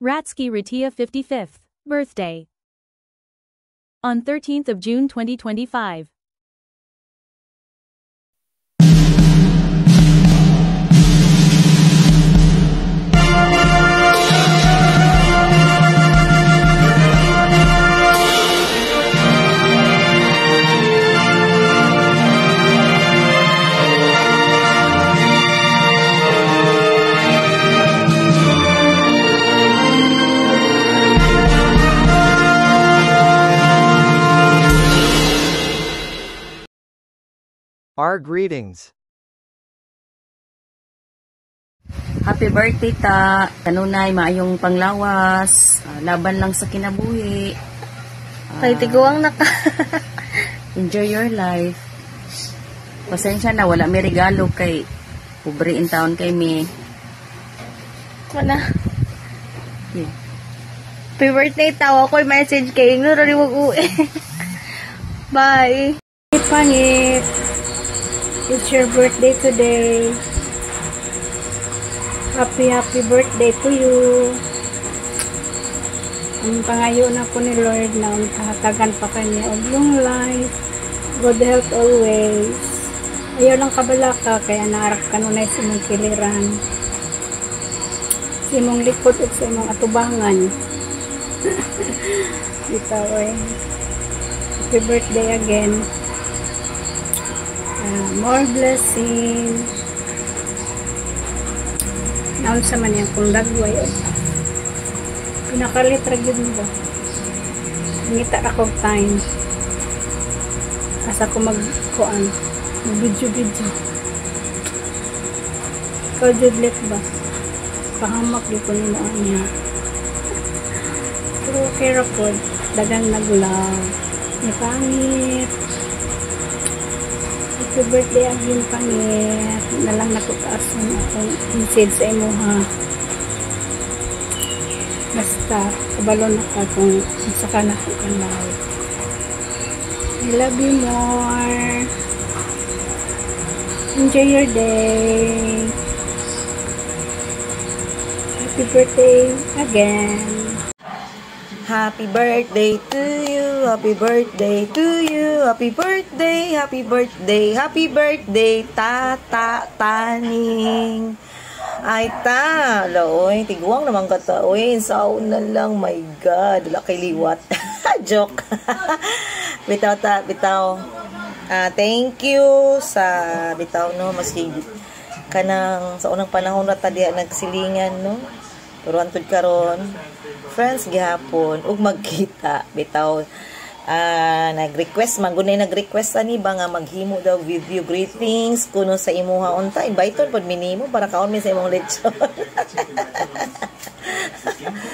Ratsky Ratia 55th birthday on 13th of June 2025. Our greetings. Happy birthday ta. Kanunay maayong panglawas. Laban lang sa kinabuhi. Ay, tiguang na ka. Enjoy your life. Pasensya na, wala may regalo kay pobre in town kay me. Wala. Yeah. Happy birthday ta. Ako'y message kay Ignore rin mag-uwi. Bye. Pangit. It's your birthday today. Happy birthday to you. Ang pangayo na po ni Lord na kahatagan pa kanya of long life, good health always. Ayaw lang kabalaka kaya naarap ka nunay sa imong kiliran, sa imong likod at sa imong atubangan. Ikaw eh. Happy birthday again. More blessing. Naon sa man yan kung dagway pinakalitra gyud mo ba ngita ako time asa ko magkuan video ikaw judlet ba pahamak di ko nila niya pero okay ra po dagang naglaw ni pangit. Happy birthday again, pangit. Nalang nakutaason akong message sa imo ha. Basta, kabalo na ka kung saka na akong kalaw. I love you more. Enjoy your day. Happy birthday again. Happy birthday to you, happy birthday to you, happy birthday, happy birthday, happy birthday, Tata Taning. Ay ta, laoy, tiguang naman ka ta, oy, saon na lang, my God, wala kay liwat. Joke. Bitaw ta, bitaw. Thank you sa bitaw, no, maski kanang sa unang panahon na tadiya nagsilingan, no, pero antod karon friends gihapon ug magkita bitaw nag-request ani ba nga maghimo daw video greetings kuno sa imuha unta invite pod minimo para kaon mi sa imong lechon.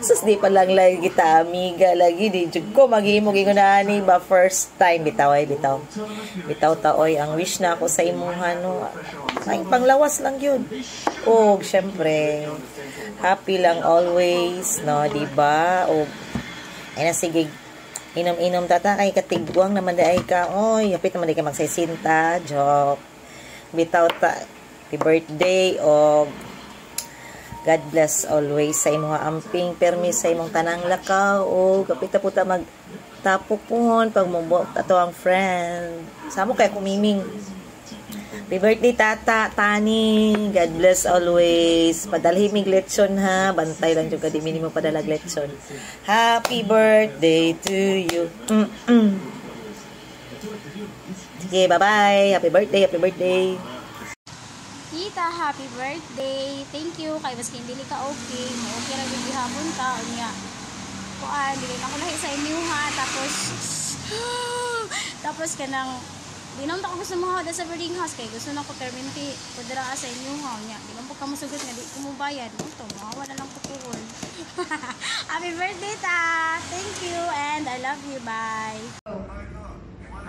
Sus di pa lang lagi kita amiga lagi di jud ko maghimo gingon ani ba first time bitaw ta oy ang wish na ako sa imuha no ay panglawas lang yun. O syempre happy lang always, no, diba? O, ay na, sige, inom-inom tata, kay katigwang naman daay ka, oy, yapit naman di ka magsaysinta, joke. Bitaw ta, happy birthday, o, God bless always sa imong amping, permis sa imong tanang lakaw, o, kapit na po ta magtapok pag mubok, ato ang friend. Samo kaya kumiming. Happy birthday, Tata Tani. God bless always. Padalhin mig lechon ha. Bantay lang juga di minimo padalag lechon. Happy birthday to you. Sige, bye-bye. Happy birthday, happy birthday. Tita, happy birthday. Thank you. Kay maski hindi ka okay. Okay ra gyud gihapon ta unya. Kuan, dili na ko lahi sa inyo ha. Tapos kanang di naman ako gusto mga sa boarding house kay gusto na ko permanente padara sa inyo ha nya di naman ka masugot nga di ko mo bayad ito mawa na lang ko tuon. Happy birthday ta, thank you and I love you, bye.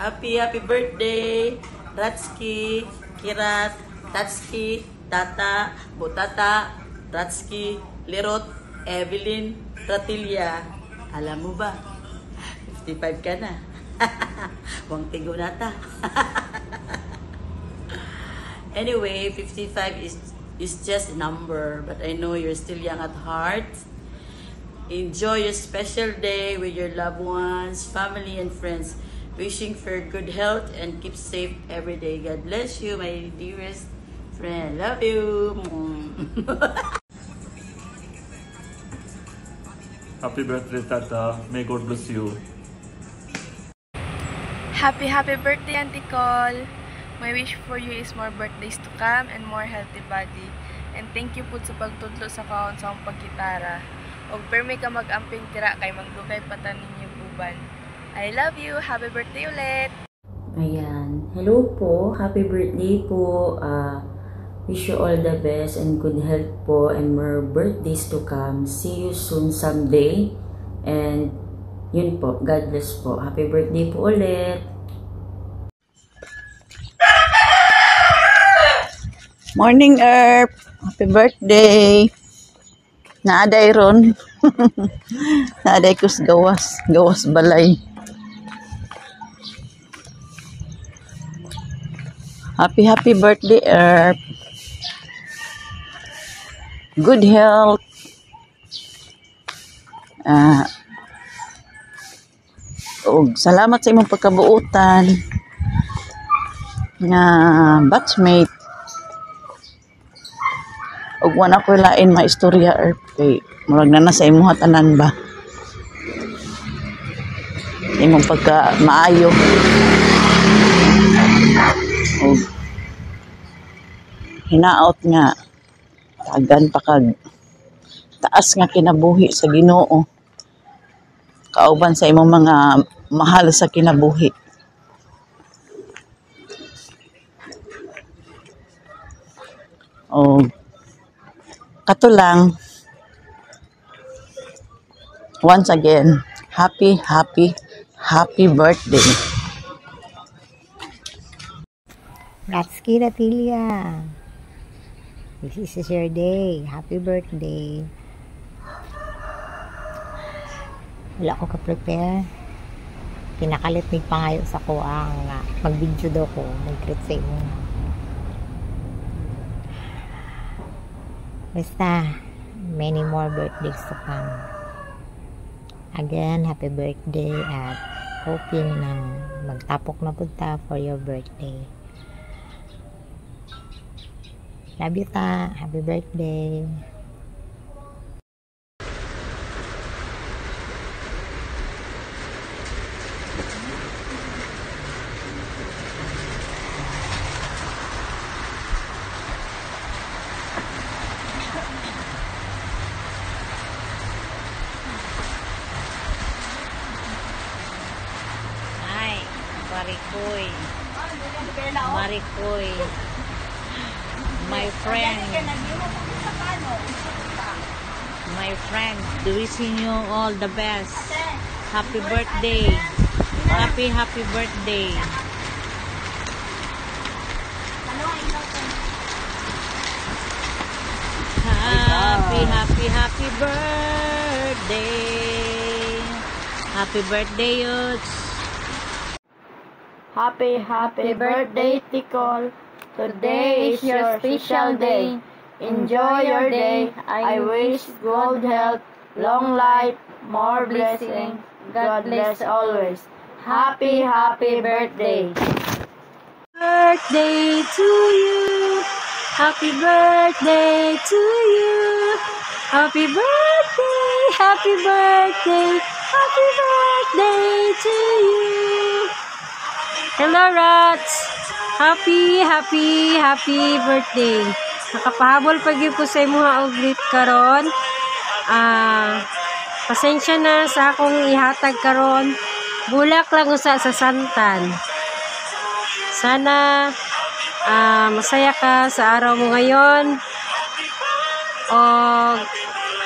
Happy birthday Ratsky, Kirat, Tatsky, Tata, Butata, Ratsky, Lirot, Evelyn, Ratilia. Alam mo ba 55 ka na. Wang tigo nata. Anyway, 55 is just a number, but I know you're still young at heart. Enjoy your special day with your loved ones, family, and friends. Wishing for good health and keep safe every day. God bless you, my dearest friend. Love you. Happy birthday, Tata. May God bless you. Happy birthday, Auntie Col. My wish for you is more birthdays to come and more healthy body. And thank you po sa pagtudlo sa kaon sa akong pagkitara. Og permi ka mag-amping tira kay magdugay pata ninyo uban. I love you. Happy birthday ulit. Ayan. Hello po. Happy birthday po. Wish you all the best and good health po and more birthdays to come. See you soon someday. And yun po. God bless po. Happy birthday po ulit. Morning, Earth. Happy birthday. Naaday ron. Naaday kus gawas. Gawas balay. Happy birthday, Earth. Good health. Salamat sa imong pagkabuutan. Nga batchmate. Og wala ko lain maistorya Earth kay murag na sa imo tanan ba imong pagka maayo og hinaot nga tagan pa kag taas nga kinabuhi sa Ginoo kauban sa imong mga mahal sa kinabuhi. Og kato lang, once again, happy birthday. Ratsky Ratilia, this is your day. Happy birthday. Wala ko ka-prepare. Pinakalit may pangayo sa ko ang mag-video daw ko. Mag-greet sa inyo. Basta, many more birthdays to come. Again, happy birthday at hoping na magtapok na punta for your birthday. Love you, ta. Happy birthday. Marikoy, my friend, wishing you all the best. Happy birthday. Happy birthday. Happy birthday. Happy birthday, Yuts. Happy birthday, Ticol. Today is your special day. Enjoy your day. I wish good health, long life, more blessings. God bless always. Happy birthday. Birthday to you. Happy birthday to you. Happy birthday. Happy birthday. Happy birthday to you. Hello, Rats! Happy birthday! Nakapahabol pag yun ko sa mga uglit karon. Pasensya na sa akong ihatag karon. Bulak lang usa sa santan. Sana masaya ka sa araw mo ngayon. O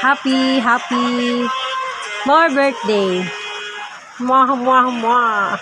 happy more birthday. Mwah.